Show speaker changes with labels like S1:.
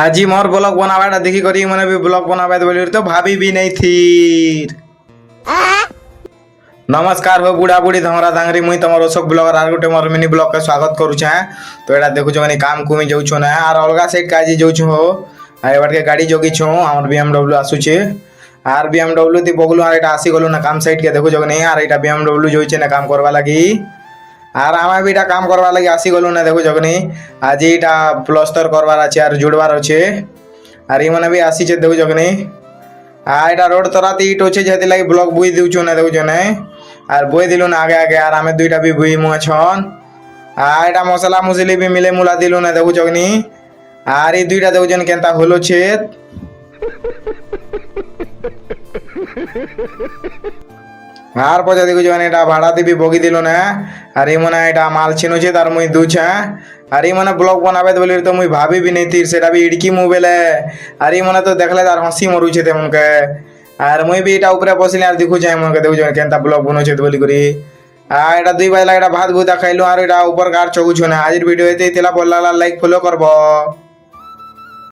S1: আজি মোর ব্লগ বনাবাটা দেখি করি মানে भी ব্লগ बनाबे बोली तो भाभी भी नहीं थी। नमस्कार हो बुढ़ा बुढ़ी धमरा धांगरी मुई तमर अशोक ब्लॉगर आर गोटे मोर मिनी ब्लॉग के स्वागत करूछे। तो एटा देखुछ माने काम कुमी जाउछो ना आर अलगा साइड काजी जाउछो हो आ एबार के गाड़ी जोगी छो हमर BMW आसुछे आर BMW ती बगलु आर एटा आसी गलु ना काम साइड के देखुछ ने आर एटा BMW जोइछे ना काम करबा लागि आर आमे भी एटा काम करबा लागि आसी गलु ना देखुछ ने आज एटा प्लास्टर करबार আছে আর জুড়বার আছে আর ই মানে भी आसी छे देखुछ ने आ एटा रोड तराती इट होछे जेति लागि ब्लॉग बुई दिउछु ना देखुछ ने আর বই দিল না আগে আগে আর আমি দুইটা বি বই মুছন আর এটা মশলা মুসলি বি মিলে মুলা দিল না দেখু চগনি আর এই দুইটা দেখুছেন কেনতা হলো ছেদ আর পজা দেখুছেন এটা ভাড়া দিবি বগি দিল না আর এই মনে এটা মাল ছিনুছে তার মুই দুছা আর এই মনে ব্লগ বানাবে বলি তো মুই ভাবি বি নেই তীর সেটা বি ইডকি মোবাইলে আর এই মনে তো দেখলে তার হাসি মরুছে তেমনকে আর মুই বি এটা উপরে বসিলে আর দেখু যাই মনকে দেখু যাই কেনতা ব্লগ বনছে বলি করি আর এটা দুই বাজলা এটা ভাত ভুতা খাইলু আর এটা উপর কার চগুছ না আজের ভিডিও এতে তেলা বললা লাইক ফলো করব।